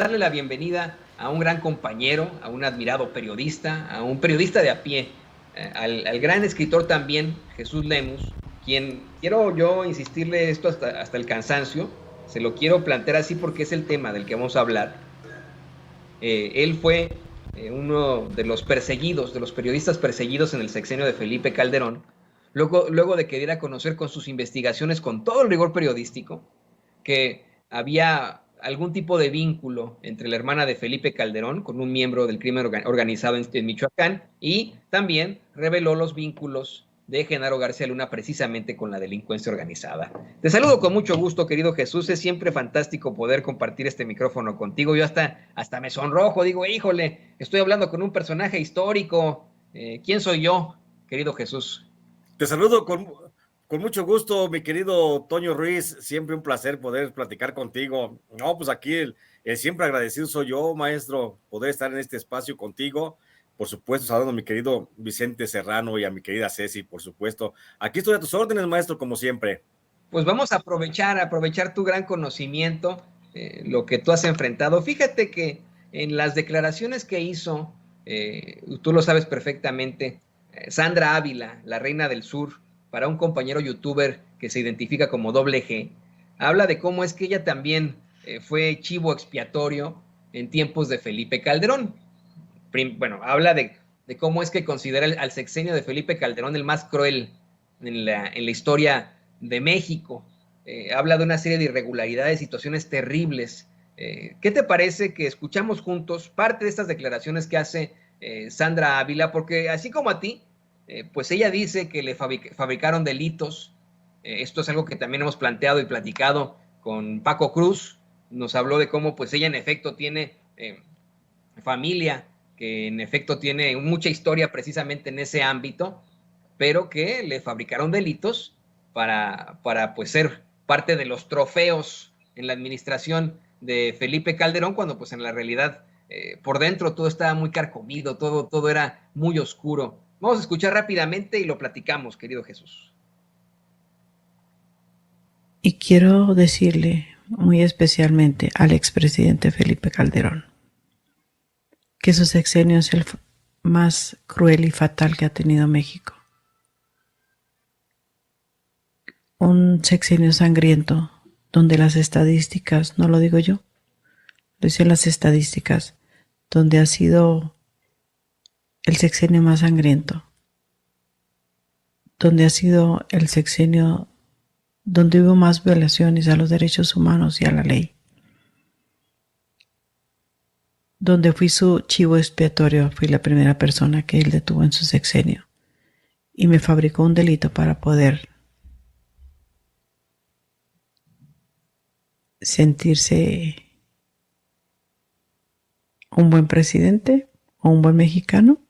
darle la bienvenida a un gran compañero, a un admirado periodista, a un periodista de a pie, al gran escritor también, Jesús Lemus, quien quiero yo insistirle esto hasta el cansancio, se lo quiero plantear así porque es el tema del que vamos a hablar. Él fue uno de los perseguidos, de los periodistas perseguidos en el sexenio de Felipe Calderón, luego de que diera a conocer con sus investigaciones, con todo el rigor periodístico, que había algún tipo de vínculo entre la hermana de Felipe Calderón con un miembro del crimen organizado en Michoacán, y también reveló los vínculos de Genaro García Luna precisamente con la delincuencia organizada. Te saludo con mucho gusto, querido Jesús. Es siempre fantástico poder compartir este micrófono contigo. Yo hasta me sonrojo, digo, híjole, estoy hablando con un personaje histórico. ¿Quién soy yo, querido Jesús? Te saludo con mucho gusto, mi querido Toño Ruiz. Siempre un placer poder platicar contigo. No, pues aquí el siempre agradecido soy yo, maestro, poder estar en este espacio contigo. Por supuesto, saludando a mi querido Vicente Serrano y a mi querida Ceci, por supuesto. Aquí estoy a tus órdenes, maestro, como siempre. Pues vamos a aprovechar tu gran conocimiento, lo que tú has enfrentado. Fíjate que en las declaraciones que hizo, tú lo sabes perfectamente, Sandra Ávila, la reina del sur, para un compañero youtuber que se identifica como Doble G, habla de cómo es que ella también fue chivo expiatorio en tiempos de Felipe Calderón. Bueno, habla de cómo es que considera al sexenio de Felipe Calderón el más cruel en la historia de México. Habla de una serie de irregularidades, situaciones terribles. ¿Qué te parece que escuchamos juntos parte de estas declaraciones que hace Sandra Ávila? Porque así como a ti, pues ella dice que le fabricaron delitos. Esto es algo que también hemos planteado y platicado con Paco Cruz. Nos habló de cómo pues ella en efecto tiene familia, que en efecto tiene mucha historia precisamente en ese ámbito, pero que le fabricaron delitos para pues ser parte de los trofeos en la administración de Felipe Calderón, cuando pues en la realidad por dentro todo estaba muy carcomido, todo era muy oscuro. Vamos a escuchar rápidamente y lo platicamos, querido Jesús. Y quiero decirle muy especialmente al expresidente Felipe Calderón que su sexenio es el más cruel y fatal que ha tenido México. Un sexenio sangriento donde las estadísticas, no lo digo yo, lo dicen las estadísticas, donde ha sido el sexenio más sangriento, donde ha sido el sexenio donde hubo más violaciones a los derechos humanos y a la ley, donde fui su chivo expiatorio, fui la primera persona que él detuvo en su sexenio y me fabricó un delito para poder sentirse un buen presidente o un buen mexicano,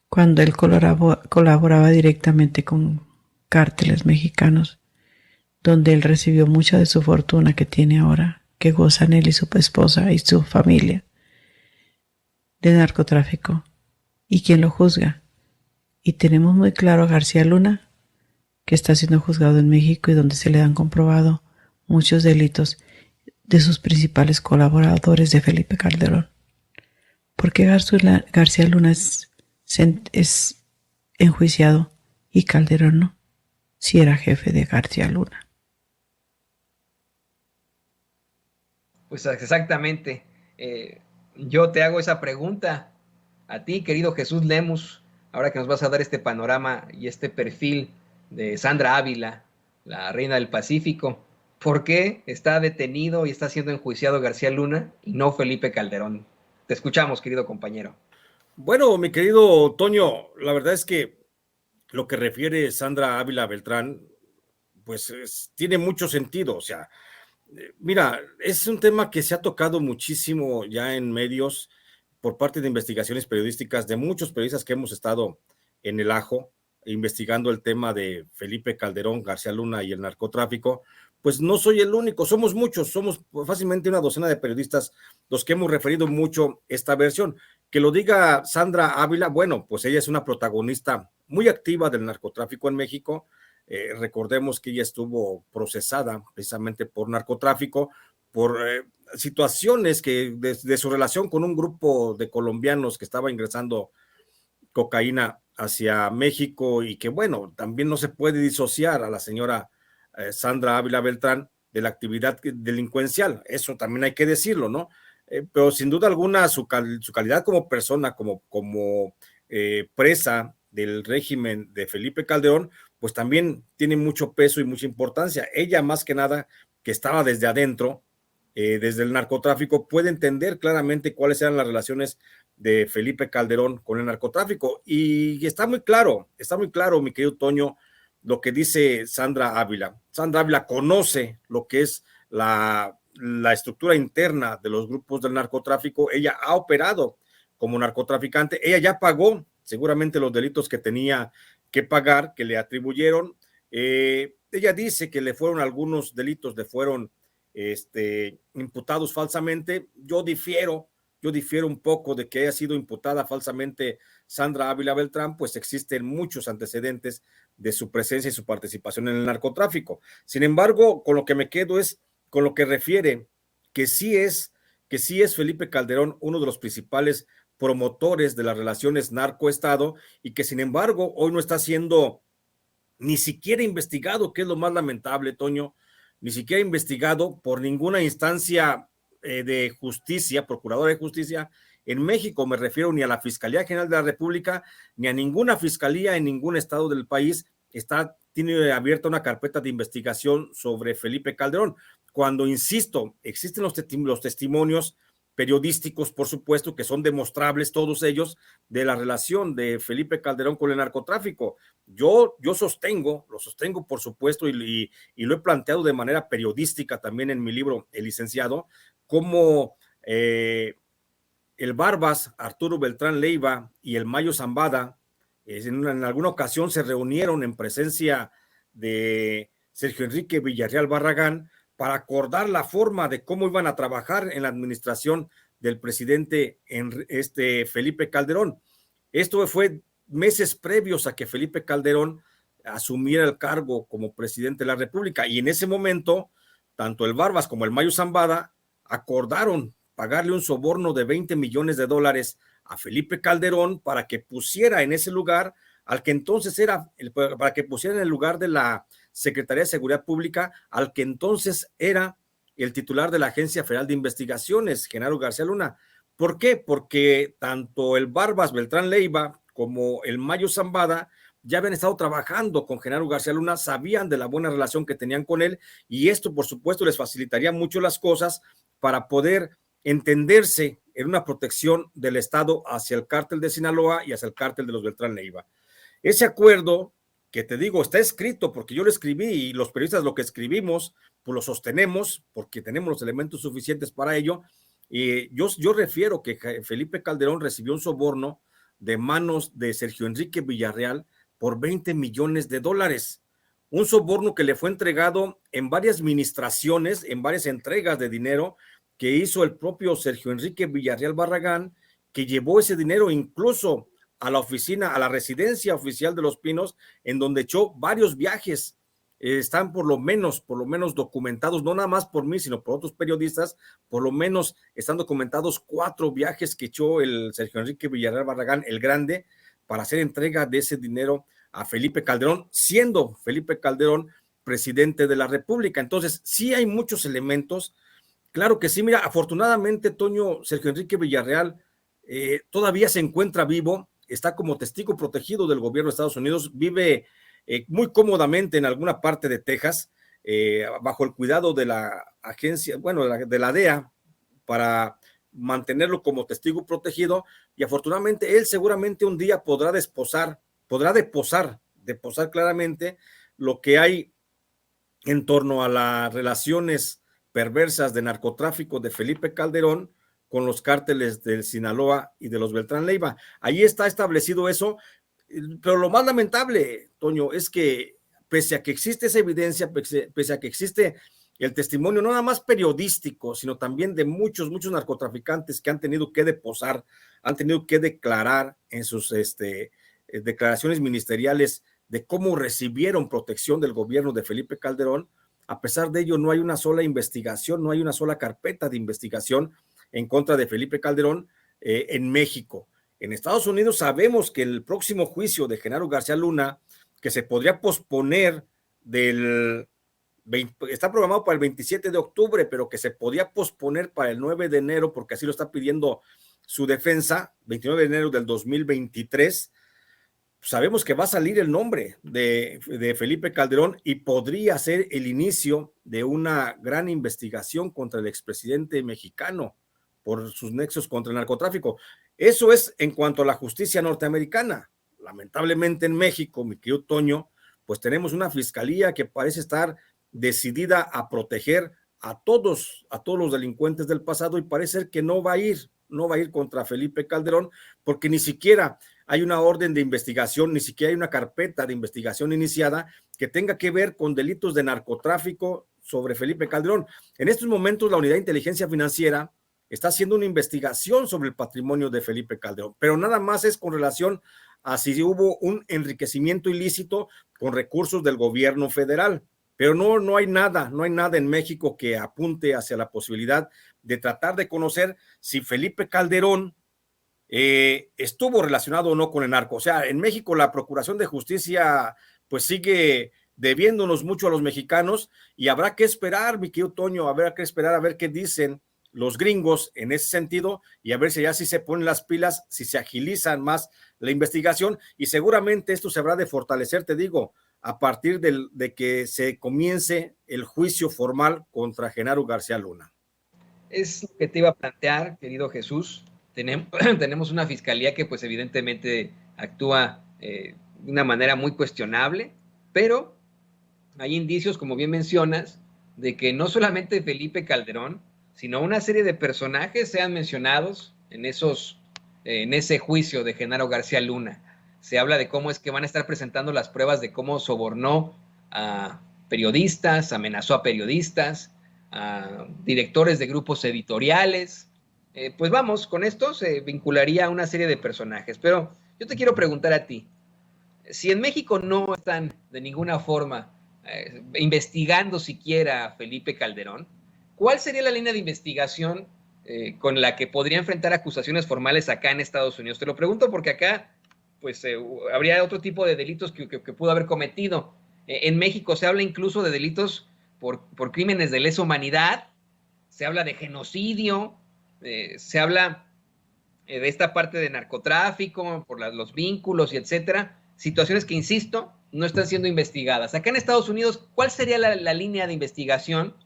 cuando él colaboraba directamente con cárteles mexicanos, donde él recibió mucha de su fortuna que tiene ahora, que gozan él y su esposa y su familia, de narcotráfico. ¿Y quién lo juzga? Y tenemos muy claro a García Luna, que está siendo juzgado en México y donde se le han comprobado muchos delitos de sus principales colaboradores de Felipe Calderón. ¿Por qué García Luna es enjuiciado y Calderón no? Si era jefe de García Luna. Pues exactamente. Yo te hago esa pregunta a ti, querido Jesús Lemus, ahora que nos vas a dar este panorama y este perfil de Sandra Ávila, la reina del Pacífico. ¿Por qué está detenido y está siendo enjuiciado García Luna y no Felipe Calderón? Te escuchamos, querido compañero. Bueno, mi querido Toño, la verdad es que lo que refiere Sandra Ávila Beltrán, pues tiene mucho sentido. O sea, mira, es un tema que se ha tocado muchísimo ya en medios por parte de investigaciones periodísticas de muchos periodistas que hemos estado en el ajo investigando el tema de Felipe Calderón, García Luna y el narcotráfico. Pues no soy el único, somos muchos, somos fácilmente una docena de periodistas los que hemos referido mucho esta versión. Que lo diga Sandra Ávila, bueno, pues ella es una protagonista muy activa del narcotráfico en México. Recordemos que ella estuvo procesada precisamente por narcotráfico, por situaciones que de su relación con un grupo de colombianos que estaba ingresando cocaína hacia México y que, bueno, también no se puede disociar a la señora Sandra Ávila Beltrán de la actividad delincuencial, eso también hay que decirlo, ¿no? Pero sin duda alguna su calidad como persona, como presa del régimen de Felipe Calderón, pues también tiene mucho peso y mucha importancia. Ella más que nada, que estaba desde adentro, desde el narcotráfico, puede entender claramente cuáles eran las relaciones de Felipe Calderón con el narcotráfico. Y está muy claro, mi querido Toño, lo que dice Sandra Ávila. Sandra Ávila conoce lo que es la estructura interna de los grupos del narcotráfico. Ella ha operado como narcotraficante. Ella ya pagó seguramente los delitos que tenía que pagar, que le atribuyeron. Ella dice que le fueron algunos delitos, le fueron imputados falsamente. Yo difiero un poco de que haya sido imputada falsamente Sandra Ávila Beltrán, pues existen muchos antecedentes de su presencia y su participación en el narcotráfico. Sin embargo, con lo que me quedo es con lo que refiere que sí es Felipe Calderón uno de los principales promotores de las relaciones narcoestado y que sin embargo hoy no está siendo ni siquiera investigado, que es lo más lamentable, Toño, ni siquiera investigado por ninguna instancia de justicia, procuradora de justicia en México. Me refiero ni a la Fiscalía General de la República, ni a ninguna fiscalía en ningún estado del país tiene abierta una carpeta de investigación sobre Felipe Calderón. Cuando, insisto, existen los testimonios periodísticos, por supuesto, que son demostrables todos ellos de la relación de Felipe Calderón con el narcotráfico. Yo lo sostengo, por supuesto, y lo he planteado de manera periodística también en mi libro El Licenciado, como el Barbas, Arturo Beltrán Leiva y el Mayo Zambada, en alguna ocasión se reunieron en presencia de Sergio Enrique Villarreal Barragán para acordar la forma de cómo iban a trabajar en la administración del presidente Felipe Calderón. Esto fue meses previos a que Felipe Calderón asumiera el cargo como presidente de la República, y en ese momento tanto el Barbas como el Mayo Zambada acordaron pagarle un soborno de $20 millones a Felipe Calderón para que pusiera en ese lugar al que entonces para que pusiera en el lugar de la Secretaría de Seguridad Pública al que entonces era el titular de la Agencia Federal de Investigaciones, Genaro García Luna. ¿Por qué? Porque tanto el Barbas Beltrán Leiva como el Mayo Zambada ya habían estado trabajando con Genaro García Luna, sabían de la buena relación que tenían con él, y esto, por supuesto, les facilitaría mucho las cosas para poder entenderse en una protección del Estado hacia el cártel de Sinaloa y hacia el cártel de los Beltrán Leiva. Ese acuerdo, que te digo, está escrito porque yo lo escribí y los periodistas lo que escribimos, pues lo sostenemos porque tenemos los elementos suficientes para ello. Y yo refiero que Felipe Calderón recibió un soborno de manos de Sergio Enrique Villarreal por $20 millones. Un soborno que le fue entregado en varias administraciones, en varias entregas de dinero que hizo el propio Sergio Enrique Villarreal Barragán, que llevó ese dinero incluso a la oficina, a la residencia oficial de Los Pinos, en donde echó varios viajes. Están por lo menos documentados, no nada más por mí, sino por otros periodistas, por lo menos están documentados 4 viajes que echó el Sergio Enrique Villarreal Barragán, el Grande, para hacer entrega de ese dinero a Felipe Calderón, siendo Felipe Calderón presidente de la República. Entonces, sí hay muchos elementos. Claro que sí, mira, afortunadamente, Toño, Sergio Enrique Villarreal todavía se encuentra vivo, está como testigo protegido del gobierno de Estados Unidos, vive muy cómodamente en alguna parte de Texas, bajo el cuidado de la agencia, bueno, de la DEA, para mantenerlo como testigo protegido, y afortunadamente él seguramente un día podrá deposar claramente lo que hay en torno a las relaciones perversas de narcotráfico de Felipe Calderón con los cárteles del Sinaloa y de los Beltrán Leiva. Ahí está establecido eso, pero lo más lamentable, Toño, es que pese a que existe esa evidencia, pese a que existe el testimonio no nada más periodístico, sino también de muchos narcotraficantes que han tenido que deposar, han tenido que declarar en sus declaraciones ministeriales de cómo recibieron protección del gobierno de Felipe Calderón, A pesar de ello, no hay una sola investigación, no hay una sola carpeta de investigación en contra de Felipe Calderón en México. En Estados Unidos sabemos que el próximo juicio de Genaro García Luna, que se podría posponer está programado para el 27 de octubre, pero que se podía posponer para el 9 de enero, porque así lo está pidiendo su defensa, 29 de enero del 2023, sabemos que va a salir el nombre de Felipe Calderón y podría ser el inicio de una gran investigación contra el expresidente mexicano por sus nexos contra el narcotráfico. Eso es en cuanto a la justicia norteamericana. Lamentablemente en México, mi querido Toño, pues tenemos una fiscalía que parece estar decidida a proteger a todos los delincuentes del pasado y parece ser que no va a ir contra Felipe Calderón porque ni siquiera hay una orden de investigación, ni siquiera hay una carpeta de investigación iniciada que tenga que ver con delitos de narcotráfico sobre Felipe Calderón. En estos momentos la Unidad de Inteligencia Financiera está haciendo una investigación sobre el patrimonio de Felipe Calderón, pero nada más es con relación a si hubo un enriquecimiento ilícito con recursos del gobierno federal. Pero no hay nada en México que apunte hacia la posibilidad de tratar de conocer si Felipe Calderón estuvo relacionado o no con el narco. O sea, en México la Procuración de Justicia pues sigue debiéndonos mucho a los mexicanos y habrá que esperar, mi querido Toño, habrá que esperar a ver qué dicen los gringos en ese sentido y a ver si ya sí se ponen las pilas, si se agilizan más la investigación y seguramente esto se habrá de fortalecer, te digo, a partir de que se comience el juicio formal contra Genaro García Luna. Es lo que te iba a plantear, querido Jesús. Tenemos una fiscalía que pues evidentemente actúa de una manera muy cuestionable, pero hay indicios, como bien mencionas, de que no solamente Felipe Calderón, sino una serie de personajes sean mencionados en ese juicio de Genaro García Luna. Se habla de cómo es que van a estar presentando las pruebas de cómo sobornó a periodistas, amenazó a periodistas, a directores de grupos editoriales. Pues vamos, con esto se vincularía a una serie de personajes. Pero yo te quiero preguntar a ti, si en México no están de ninguna forma investigando siquiera a Felipe Calderón, ¿cuál sería la línea de investigación con la que podría enfrentar acusaciones formales acá en Estados Unidos? Te lo pregunto porque acá pues habría otro tipo de delitos que pudo haber cometido. En México se habla incluso de delitos por crímenes de lesa humanidad, se habla de genocidio, se habla de esta parte de narcotráfico, por los vínculos y etcétera, situaciones que, insisto, no están siendo investigadas. Acá en Estados Unidos, ¿cuál sería la línea de investigación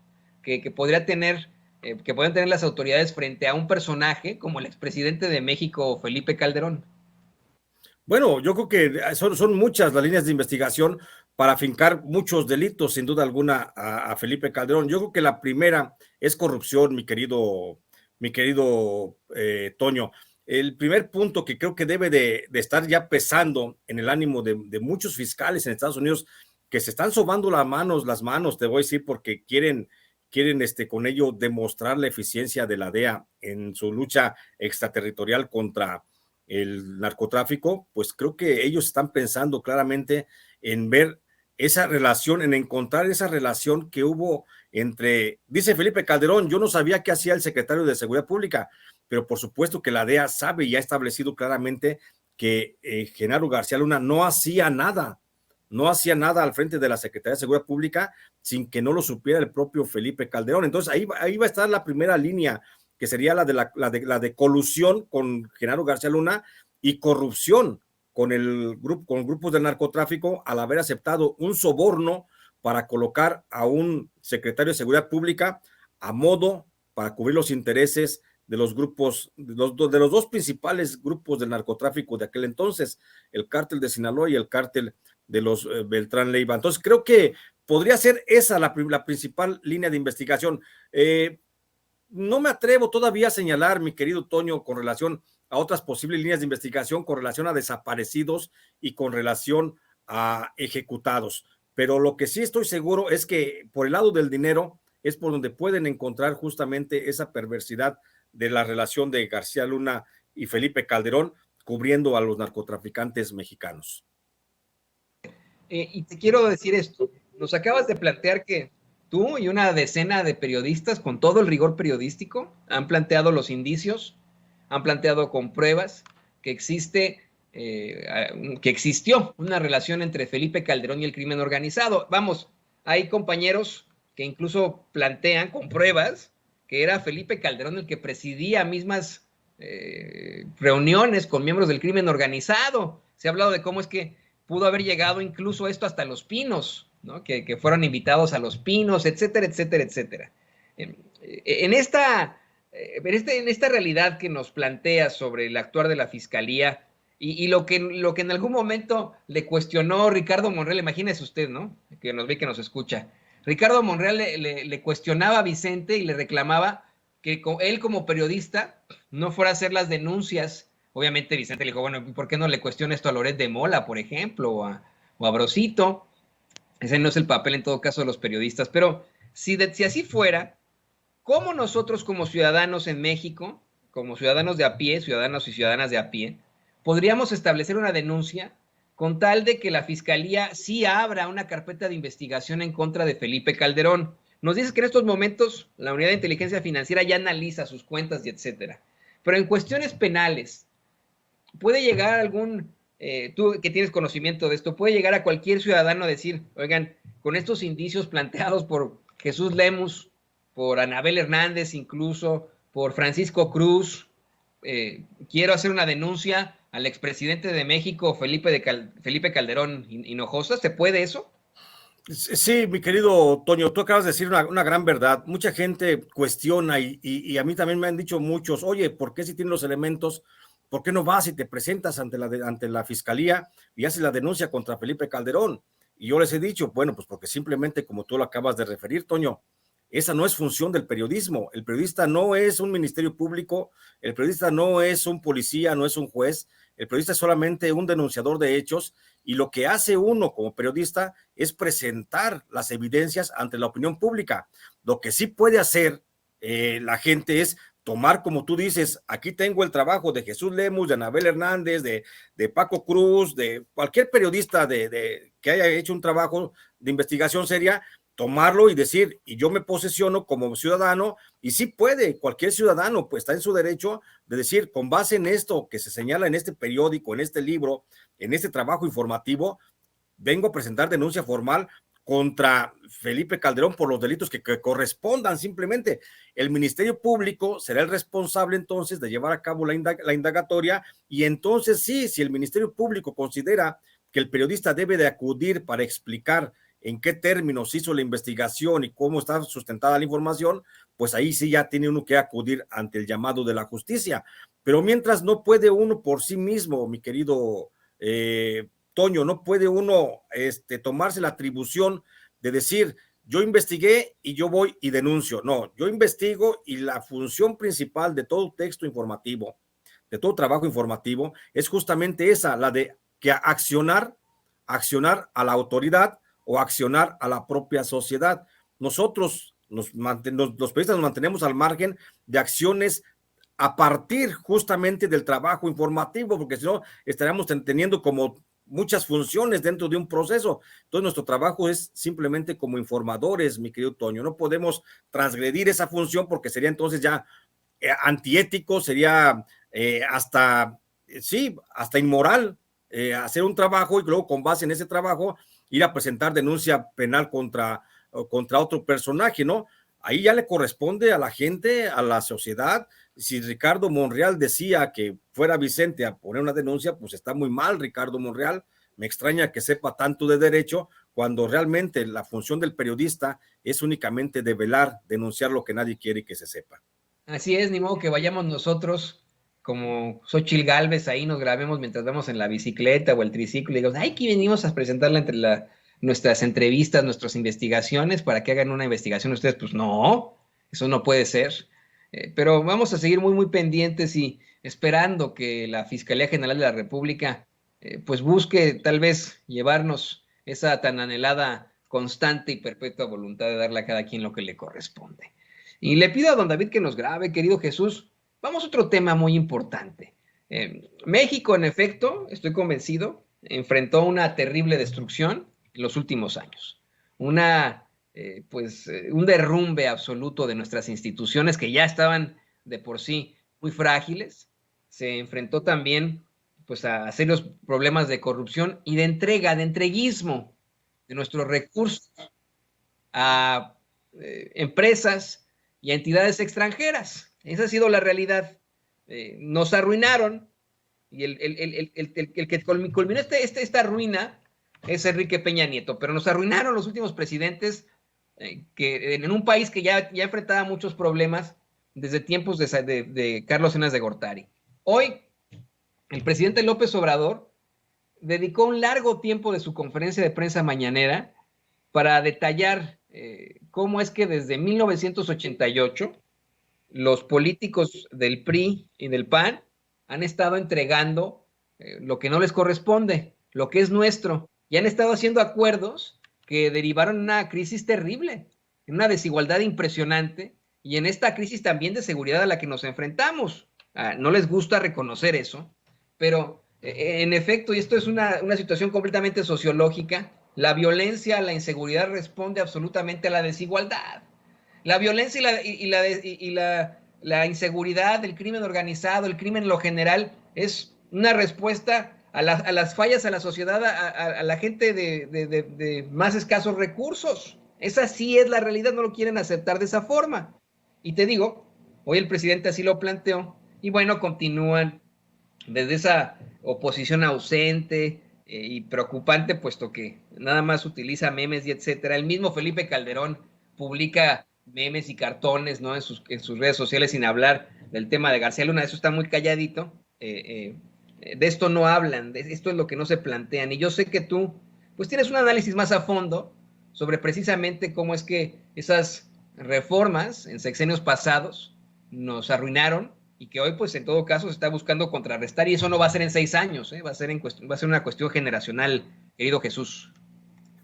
que podrían tener las autoridades frente a un personaje como el expresidente de México, Felipe Calderón? Bueno, yo creo que son muchas las líneas de investigación para afincar muchos delitos, sin duda alguna, a Felipe Calderón. Yo creo que la primera es corrupción, mi querido Toño. El primer punto que creo que debe de estar ya pesando en el ánimo de muchos fiscales en Estados Unidos que se están sobando las manos, te voy a decir, porque quieren con ello demostrar la eficiencia de la DEA en su lucha extraterritorial contra el narcotráfico, pues creo que ellos están pensando claramente en ver esa relación, en encontrar esa relación que hubo entre, dice Felipe Calderón, yo no sabía qué hacía el secretario de Seguridad Pública, pero por supuesto que la DEA sabe y ha establecido claramente que Genaro García Luna no hacía nada al frente de la Secretaría de Seguridad Pública sin que no lo supiera el propio Felipe Calderón. Entonces ahí va a estar la primera línea, que sería la de colusión con Genaro García Luna y corrupción con grupos del narcotráfico al haber aceptado un soborno para colocar a un secretario de Seguridad Pública a modo para cubrir los intereses de los grupos, de los dos principales grupos del narcotráfico de aquel entonces, el cártel de Sinaloa y el cártel de los Beltrán Leiva. Entonces creo que podría ser esa la principal línea de investigación. No me atrevo todavía a señalar, mi querido Toño, con relación a otras posibles líneas de investigación, con relación a desaparecidos y con relación a ejecutados. Pero lo que sí estoy seguro es que por el lado del dinero es por donde pueden encontrar justamente esa perversidad de la relación de García Luna y Felipe Calderón cubriendo a los narcotraficantes mexicanos. Y te quiero decir esto, nos acabas de plantear que tú y una decena de periodistas con todo el rigor periodístico han planteado los indicios, han planteado con pruebas que existió una relación entre Felipe Calderón y el crimen organizado. Vamos, hay compañeros que incluso plantean con pruebas que era Felipe Calderón el que presidía mismas reuniones con miembros del crimen organizado. Se ha hablado de cómo es que pudo haber llegado incluso esto hasta Los Pinos, ¿no? Que fueron invitados a Los Pinos, etcétera, etcétera, etcétera. En esta realidad que nos plantea sobre el actuar de la Fiscalía y lo que en algún momento le cuestionó Ricardo Monreal, imagínese usted, ¿no? Que nos ve, que nos escucha. Ricardo Monreal le cuestionaba a Vicente y le reclamaba que él como periodista no fuera a hacer las denuncias. Obviamente Vicente le dijo, bueno, ¿por qué no le cuestiona esto a Loret de Mola, por ejemplo, o a Brosito? Ese no es el papel en todo caso de los periodistas, pero si así fuera, ¿cómo nosotros como ciudadanos en México, como ciudadanos de a pie, ciudadanos y ciudadanas de a pie, podríamos establecer una denuncia con tal de que la Fiscalía sí abra una carpeta de investigación en contra de Felipe Calderón? Nos dices que en estos momentos la Unidad de Inteligencia Financiera ya analiza sus cuentas y etcétera, pero en cuestiones penales, ¿puede llegar algún, tú que tienes conocimiento de esto, puede llegar a cualquier ciudadano a decir, oigan, con estos indicios planteados por Jesús Lemus, por Anabel Hernández incluso, por Francisco Cruz, quiero hacer una denuncia al expresidente de México, Felipe Calderón Hinojosa? ¿Se puede eso? Sí, mi querido Toño, tú acabas de decir una gran verdad. Mucha gente cuestiona y a mí también me han dicho muchos, oye, ¿por qué si tienen los elementos, por qué no vas y te presentas ante la Fiscalía y haces la denuncia contra Felipe Calderón? Y yo les he dicho, bueno, pues porque simplemente, como tú lo acabas de referir, Toño, esa no es función del periodismo. El periodista no es un ministerio público, el periodista no es un policía, no es un juez, el periodista es solamente un denunciador de hechos, y lo que hace uno como periodista es presentar las evidencias ante la opinión pública. Lo que sí puede hacer la gente es tomar, como tú dices, aquí tengo el trabajo de Jesús Lemus, de Anabel Hernández, de Paco Cruz, de cualquier periodista que haya hecho un trabajo de investigación seria, tomarlo y decir, y yo me posesiono como ciudadano, y sí puede, cualquier ciudadano pues está en su derecho de decir, con base en esto que se señala en este periódico, en este libro, en este trabajo informativo, vengo a presentar denuncia formal contra Felipe Calderón por los delitos que correspondan. Simplemente el Ministerio Público será el responsable entonces de llevar a cabo la indagatoria, y entonces sí, si el Ministerio Público considera que el periodista debe de acudir para explicar en qué términos hizo la investigación y cómo está sustentada la información, pues ahí sí ya tiene uno que acudir ante el llamado de la justicia. Pero mientras no puede uno por sí mismo, mi querido Toño, no puede uno tomarse la atribución de decir, yo investigué y yo voy y denuncio. No, yo investigo, y la función principal de todo texto informativo, de todo trabajo informativo, es justamente esa, la de que accionar a la autoridad o accionar a la propia sociedad. Nosotros, los periodistas, nos mantenemos al margen de acciones a partir justamente del trabajo informativo, porque si no estaríamos teniendo como muchas funciones dentro de un proceso. Entonces nuestro trabajo es simplemente como informadores, mi querido Toño. No podemos transgredir esa función porque sería entonces ya antiético, sería hasta inmoral hacer un trabajo y luego con base en ese trabajo ir a presentar denuncia penal contra otro personaje, ¿no? Ahí ya le corresponde a la gente, a la sociedad. Si Ricardo Monreal decía que fuera Vicente a poner una denuncia, pues está muy mal Ricardo Monreal. Me extraña que sepa tanto de derecho cuando realmente la función del periodista es únicamente develar, denunciar lo que nadie quiere que se sepa. Así es, ni modo que vayamos nosotros como Xóchitl Gálvez, ahí nos grabemos mientras vamos en la bicicleta o el triciclo y digamos, ay, aquí venimos a presentarla entre nuestras entrevistas, nuestras investigaciones, para que hagan una investigación ustedes. Pues no, eso no puede ser. Pero vamos a seguir muy, muy pendientes y esperando que la Fiscalía General de la República pues busque tal vez llevarnos esa tan anhelada, constante y perpetua voluntad de darle a cada quien lo que le corresponde. Y le pido a don David que nos grabe, querido Jesús. Vamos a otro tema muy importante. México, en efecto, estoy convencido, enfrentó una terrible destrucción en los últimos años. Una un derrumbe absoluto de nuestras instituciones que ya estaban de por sí muy frágiles. Se enfrentó también pues a serios problemas de corrupción y de entreguismo de nuestros recursos a empresas y a entidades extranjeras. Esa ha sido la realidad. Nos arruinaron y el que culminó esta ruina es Enrique Peña Nieto, pero nos arruinaron los últimos presidentes que en un país que ya enfrentaba muchos problemas desde tiempos de Carlos Salinas de Gortari. Hoy, el presidente López Obrador dedicó un largo tiempo de su conferencia de prensa mañanera para detallar cómo es que desde 1988 los políticos del PRI y del PAN han estado entregando lo que no les corresponde, lo que es nuestro, y han estado haciendo acuerdos que derivaron en una crisis terrible, en una desigualdad impresionante, y en esta crisis también de seguridad a la que nos enfrentamos. No les gusta reconocer eso, pero en efecto, y esto es una situación completamente sociológica, la violencia, la inseguridad responde absolutamente a la desigualdad. La violencia la inseguridad, el crimen organizado, el crimen en lo general, es una respuesta a las fallas a la sociedad, a la gente de más escasos recursos. Esa sí es la realidad, no lo quieren aceptar de esa forma. Y te digo, hoy el presidente así lo planteó, y bueno, continúan desde esa oposición ausente y preocupante, puesto que nada más utiliza memes y etcétera. El mismo Felipe Calderón publica memes y cartones, ¿no? en sus redes sociales, sin hablar del tema de García Luna. Eso está muy calladito. De esto no hablan, esto es lo que no se plantean. Y yo sé que tú, pues tienes un análisis más a fondo sobre precisamente cómo es que esas reformas en sexenios pasados nos arruinaron y que hoy, pues en todo caso, se está buscando contrarrestar, y eso no va a ser en 6 años, va a ser una cuestión generacional, querido Jesús.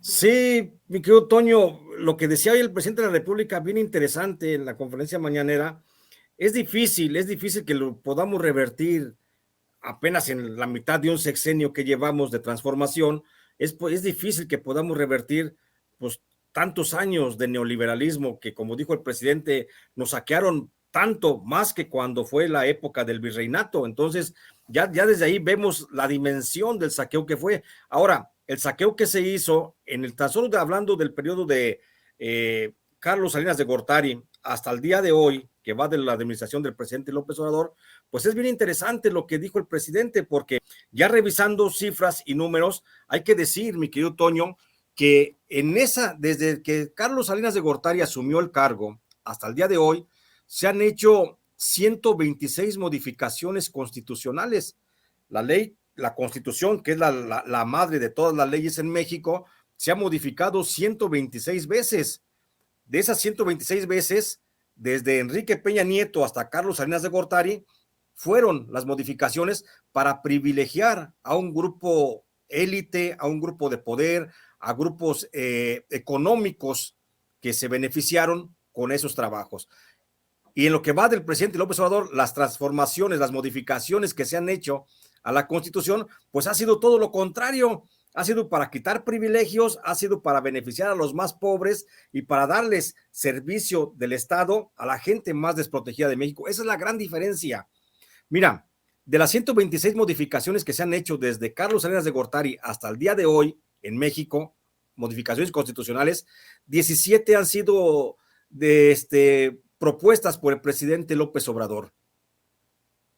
Sí, mi querido Toño, lo que decía hoy el presidente de la República, bien interesante en la conferencia mañanera, es difícil que lo podamos revertir apenas en la mitad de un sexenio que llevamos de transformación. Es difícil que podamos revertir pues tantos años de neoliberalismo que, como dijo el presidente, nos saquearon tanto más que cuando fue la época del virreinato. Entonces ya desde ahí vemos la dimensión del saqueo que fue. Ahora, el saqueo que se hizo en el tan solo hablando del periodo de Carlos Salinas de Gortari hasta el día de hoy, que va de la administración del presidente López Obrador, pues es bien interesante lo que dijo el presidente, porque ya revisando cifras y números, hay que decir, mi querido Toño, que desde que Carlos Salinas de Gortari asumió el cargo hasta el día de hoy, se han hecho 126 modificaciones constitucionales. La Constitución, que es la madre de todas las leyes en México, se ha modificado 126 veces. De esas 126 veces, desde Enrique Peña Nieto hasta Carlos Salinas de Gortari, fueron las modificaciones para privilegiar a un grupo élite, a un grupo de poder, a grupos económicos que se beneficiaron con esos trabajos. Y en lo que va del presidente López Obrador, las transformaciones, las modificaciones que se han hecho a la Constitución, pues ha sido todo lo contrario. Ha sido para quitar privilegios, ha sido para beneficiar a los más pobres y para darles servicio del Estado a la gente más desprotegida de México. Esa es la gran diferencia. Mira, de las 126 modificaciones que se han hecho desde Carlos Salinas de Gortari hasta el día de hoy en México, modificaciones constitucionales, 17 han sido propuestas por el presidente López Obrador.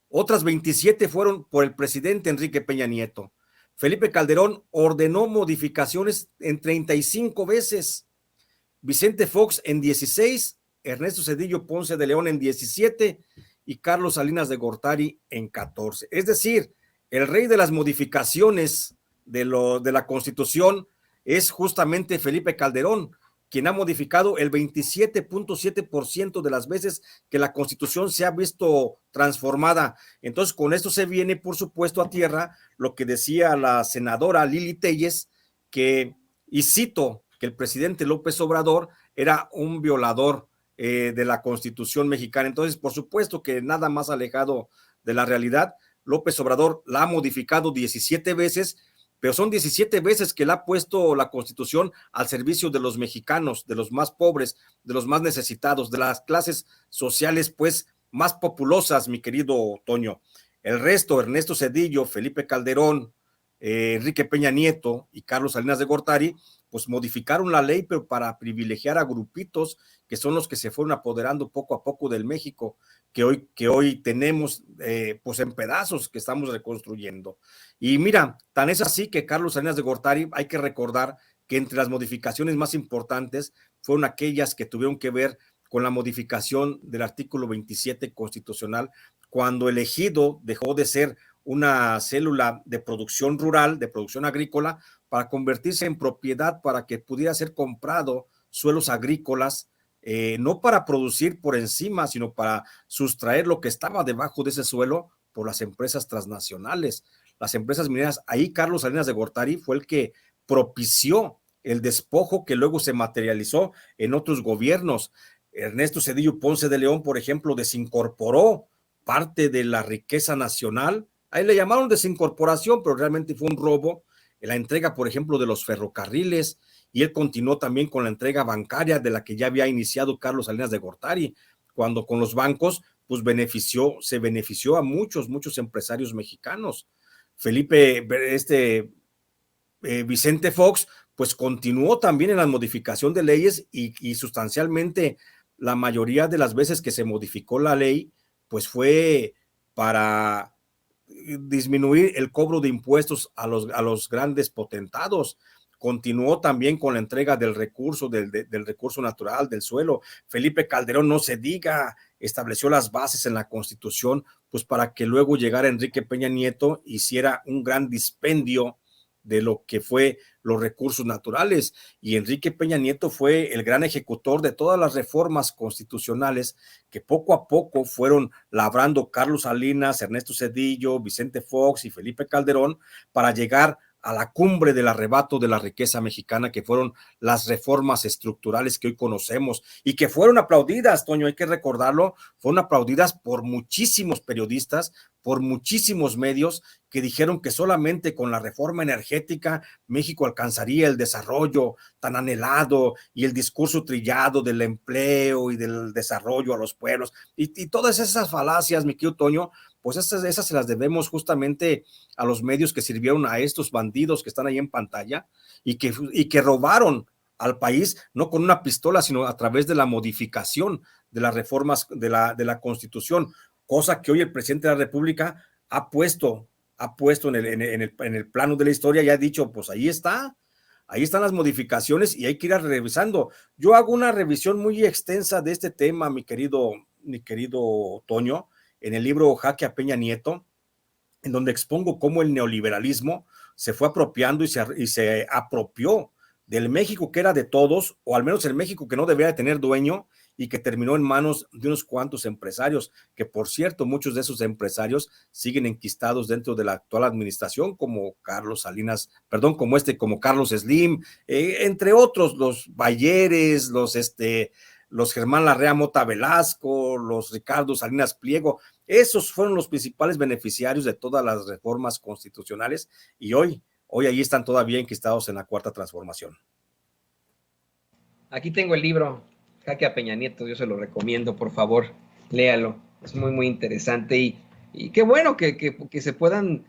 Otras 27 fueron por el presidente Enrique Peña Nieto. Felipe Calderón ordenó modificaciones en 35 veces, Vicente Fox en 16, Ernesto Zedillo Ponce de León en 17 y Carlos Salinas de Gortari en 14. Es decir, el rey de las modificaciones de la Constitución es justamente Felipe Calderón, quien ha modificado el 27.7% de las veces que la Constitución se ha visto transformada. Entonces, con esto se viene, por supuesto, a tierra lo que decía la senadora Lili Téllez, y cito, que el presidente López Obrador era un violador de la Constitución mexicana. Entonces, por supuesto que nada más alejado de la realidad. López Obrador la ha modificado 17 veces, pero son 17 veces que le ha puesto la Constitución al servicio de los mexicanos, de los más pobres, de los más necesitados, de las clases sociales, pues, más populosas, mi querido Toño. El resto, Ernesto Zedillo, Felipe Calderón, Enrique Peña Nieto y Carlos Salinas de Gortari, pues modificaron la ley, pero para privilegiar a grupitos que son los que se fueron apoderando poco a poco del México que hoy tenemos, pues en pedazos que estamos reconstruyendo. Y mira, tan es así que Carlos Salinas de Gortari, hay que recordar que entre las modificaciones más importantes fueron aquellas que tuvieron que ver con la modificación del artículo 27 constitucional, cuando el ejido dejó de ser una célula de producción rural, de producción agrícola, para convertirse en propiedad para que pudiera ser comprado suelos agrícolas, no para producir por encima, sino para sustraer lo que estaba debajo de ese suelo por las empresas transnacionales, las empresas mineras. Ahí Carlos Salinas de Gortari fue el que propició el despojo que luego se materializó en otros gobiernos. Ernesto Zedillo Ponce de León, por ejemplo, desincorporó parte de la riqueza nacional. Ahí le llamaron desincorporación, pero realmente fue un robo. La entrega, por ejemplo, de los ferrocarriles, y él continuó también con la entrega bancaria de la que ya había iniciado Carlos Salinas de Gortari, cuando con los bancos pues se benefició a muchos empresarios mexicanos. Vicente Fox pues continuó también en la modificación de leyes y sustancialmente la mayoría de las veces que se modificó la ley pues fue para disminuir el cobro de impuestos a los grandes potentados. Continuó también con la entrega del recurso, del recurso natural, del suelo. Felipe Calderón, no se diga, estableció las bases en la Constitución, pues para que luego llegara Enrique Peña Nieto, hiciera un gran dispendio de lo que fue los recursos naturales. Y Enrique Peña Nieto fue el gran ejecutor de todas las reformas constitucionales que poco a poco fueron labrando Carlos Salinas, Ernesto Zedillo, Vicente Fox y Felipe Calderón para llegar a la cumbre del arrebato de la riqueza mexicana, que fueron las reformas estructurales que hoy conocemos y que fueron aplaudidas, Toño, hay que recordarlo, fueron aplaudidas por muchísimos periodistas, por muchísimos medios que dijeron que solamente con la reforma energética México alcanzaría el desarrollo tan anhelado y el discurso trillado del empleo y del desarrollo a los pueblos y todas esas falacias, mi querido Toño, pues esas se las debemos justamente a los medios que sirvieron a estos bandidos que están ahí en pantalla y que robaron al país, no con una pistola, sino a través de la modificación de las reformas de la Constitución, cosa que hoy el presidente de la República ha puesto en el plano de la historia y ha dicho, pues ahí están las modificaciones y hay que ir revisando. Yo hago una revisión muy extensa de este tema, mi querido Toño, en el libro Jaque a Peña Nieto, en donde expongo cómo el neoliberalismo se fue apropiando y se apropió del México que era de todos, o al menos el México que no debería de tener dueño, y que terminó en manos de unos cuantos empresarios, que por cierto, muchos de esos empresarios siguen enquistados dentro de la actual administración, como como Carlos Slim, entre otros, los Bayeres, los Germán Larrea Mota Velasco, los Ricardo Salinas Pliego. Esos fueron los principales beneficiarios de todas las reformas constitucionales y hoy ahí están todavía enquistados en la Cuarta Transformación. Aquí tengo el libro, Jaque a Peña Nieto, yo se lo recomiendo, por favor, léalo, es muy, muy interesante y qué bueno que se puedan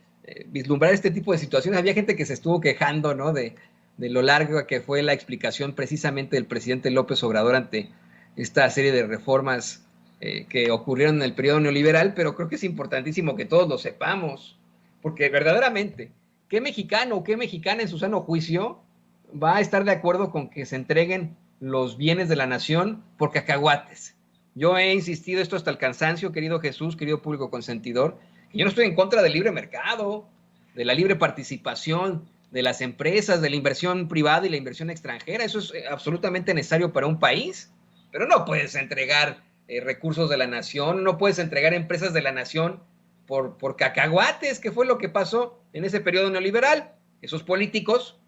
vislumbrar este tipo de situaciones. Había gente que se estuvo quejando, ¿no?, de lo larga que fue la explicación precisamente del presidente López Obrador ante esta serie de reformas que ocurrieron en el periodo neoliberal, pero creo que es importantísimo que todos lo sepamos, porque verdaderamente, ¿qué mexicano o qué mexicana en su sano juicio va a estar de acuerdo con que se entreguen los bienes de la nación por cacahuates? Yo he insistido esto hasta el cansancio, querido Jesús, querido público consentidor, que yo no estoy en contra del libre mercado, de la libre participación de las empresas, de la inversión privada y la inversión extranjera. Eso es absolutamente necesario para un país, pero no puedes entregar recursos de la nación, no puedes entregar empresas de la nación por cacahuates, que fue lo que pasó en ese periodo neoliberal. Esos políticos,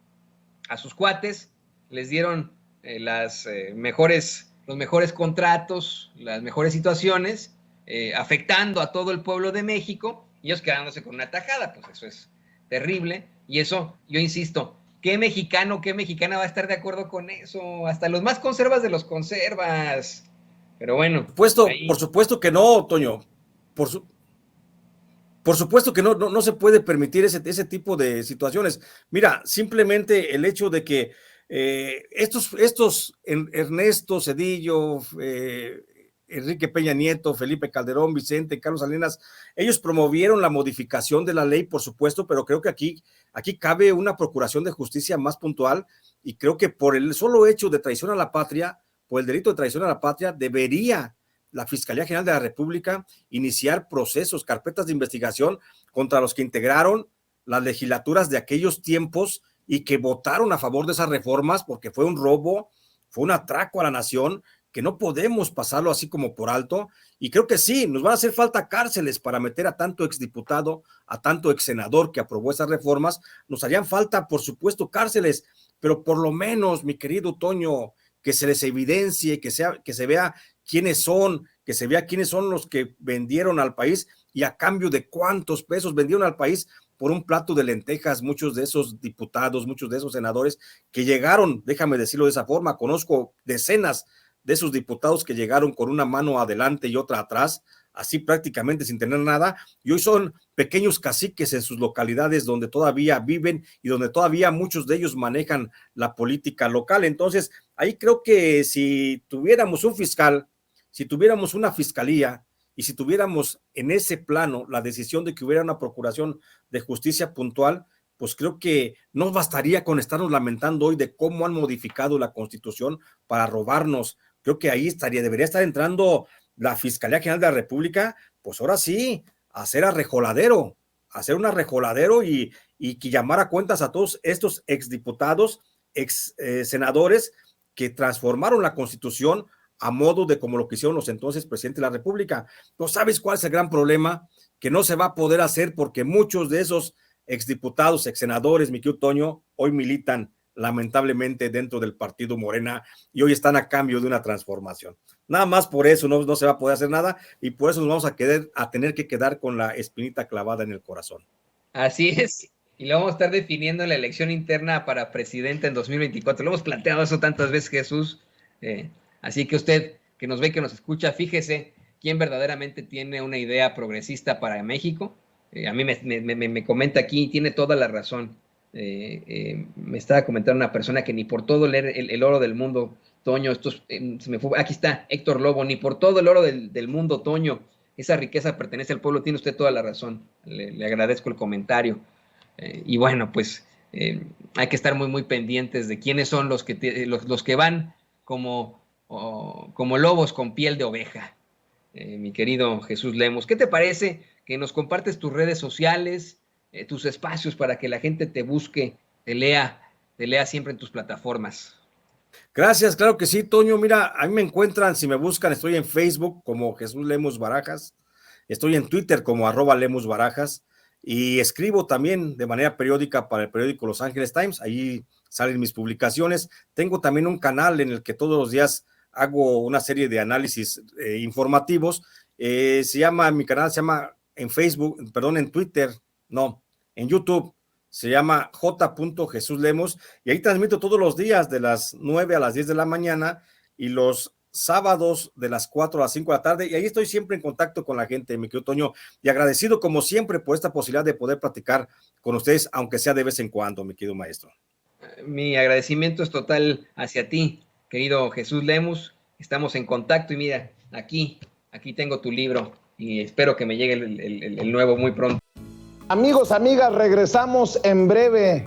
a sus cuates, les dieron los mejores contratos, las mejores situaciones, afectando a todo el pueblo de México, y ellos quedándose con una tajada. Pues eso es terrible, y eso, yo insisto, ¿qué mexicano, qué mexicana va a estar de acuerdo con eso? Hasta los más conservas de los conservas. Pero bueno. Por supuesto que no, Toño. Por supuesto que no se puede permitir ese tipo de situaciones. Mira, simplemente el hecho de que estos Ernesto Zedillo, Enrique Peña Nieto, Felipe Calderón, Vicente, Carlos Salinas, ellos promovieron la modificación de la ley, por supuesto, pero creo que aquí cabe una procuración de justicia más puntual, y creo que por el solo hecho de traición a la patria, por el delito de traición a la patria, debería la Fiscalía General de la República iniciar procesos, carpetas de investigación contra los que integraron las legislaturas de aquellos tiempos y que votaron a favor de esas reformas, porque fue un robo, fue un atraco a la nación, que no podemos pasarlo así como por alto. Y creo que sí, nos van a hacer falta cárceles para meter a tanto exdiputado, a tanto exsenador que aprobó esas reformas. Nos harían falta, por supuesto, cárceles, pero por lo menos, mi querido Toño, que se les evidencie, que se vea quiénes son, que se vea quiénes son los que vendieron al país y a cambio de cuántos pesos vendieron al país por un plato de lentejas. Muchos de esos diputados, muchos de esos senadores que llegaron, déjame decirlo de esa forma, conozco decenas de esos diputados que llegaron con una mano adelante y otra atrás, así prácticamente sin tener nada, y hoy son pequeños caciques en sus localidades donde todavía viven y donde todavía muchos de ellos manejan la política local. Entonces, ahí creo que si tuviéramos un fiscal, si tuviéramos una fiscalía y si tuviéramos en ese plano la decisión de que hubiera una procuración de justicia puntual, pues creo que no bastaría con estarnos lamentando hoy de cómo han modificado la Constitución para robarnos. Creo que ahí debería estar entrando la Fiscalía General de la República, pues ahora sí, hacer un arrejoladero y que llamar a cuentas a todos estos exdiputados, senadores que transformaron la Constitución a modo de como lo que hicieron los entonces presidentes de la República. ¿No sabes cuál es el gran problema? Que no se va a poder hacer porque muchos de esos exdiputados, exsenadores, mi querido Toño, hoy militan lamentablemente dentro del partido Morena y hoy están a cambio de una transformación. Nada más por eso no se va a poder hacer nada y por eso nos vamos a tener que quedar con la espinita clavada en el corazón. Así es, y lo vamos a estar definiendo en la elección interna para presidente en 2024. Lo hemos planteado eso tantas veces, Jesús. Así que usted que nos ve, que nos escucha, fíjese quién verdaderamente tiene una idea progresista para México. A mí me comenta aquí, tiene toda la razón. Me estaba comentando una persona que ni por todo leer el oro del mundo, Toño, se me fue, aquí está Héctor Lobo, ni por todo el oro del mundo, Toño, esa riqueza pertenece al pueblo. Tiene usted toda la razón, le agradezco el comentario. Y bueno, pues hay que estar muy, muy pendientes de quiénes son los que van como lobos con piel de oveja. Mi querido Jesús Lemos, ¿qué te parece que nos compartes tus redes sociales, tus espacios para que la gente te busque, te lea siempre en tus plataformas? Gracias, claro que sí, Toño. Mira, a mí me encuentran, si me buscan, estoy en Facebook como Jesús Lemos Barajas, estoy en Twitter como @LemosBarajas y escribo también de manera periódica para el periódico Los Angeles Times, ahí salen mis publicaciones. Tengo también un canal en el que todos los días hago una serie de análisis informativos. Mi canal se llama en YouTube, se llama J.JesusLemos, y ahí transmito todos los días de las 9 a las 10 de la mañana y los sábados de las 4 a las 5 de la tarde, y ahí estoy siempre en contacto con la gente, mi querido Toño, y agradecido como siempre por esta posibilidad de poder platicar con ustedes, aunque sea de vez en cuando, mi querido maestro. Mi agradecimiento es total hacia ti, querido Jesús Lemos. Estamos en contacto y mira, aquí tengo tu libro y espero que me llegue el nuevo muy pronto. Amigos, amigas, regresamos en breve,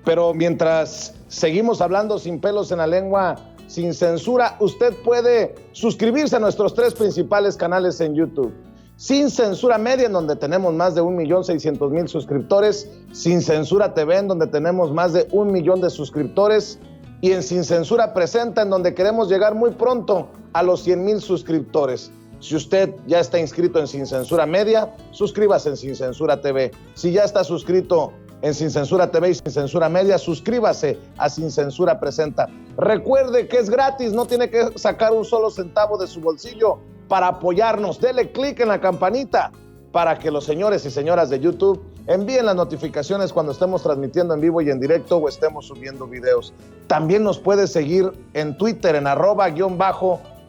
pero mientras seguimos hablando sin pelos en la lengua, sin censura, usted puede suscribirse a nuestros 3 principales canales en YouTube. Sin Censura Media, en donde tenemos más de 1,600,000 suscriptores, Sin Censura TV, en donde tenemos más de 1 millón de suscriptores, y en Sin Censura Presenta, en donde queremos llegar muy pronto a los 100,000 suscriptores. Si usted ya está inscrito en Sin Censura Media, suscríbase en Sin Censura TV. Si ya está suscrito en Sin Censura TV y Sin Censura Media, suscríbase a Sin Censura Presenta. Recuerde que es gratis, no tiene que sacar un solo centavo de su bolsillo para apoyarnos. Dele clic en la campanita para que los señores y señoras de YouTube envíen las notificaciones cuando estemos transmitiendo en vivo y en directo o estemos subiendo videos. También nos puedes seguir en Twitter en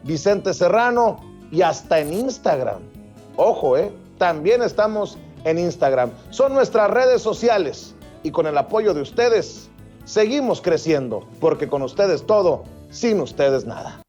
@Vicente Serrano y hasta en Instagram. Ojo, también estamos en Instagram. Son nuestras redes sociales y con el apoyo de ustedes seguimos creciendo, porque con ustedes todo, sin ustedes nada.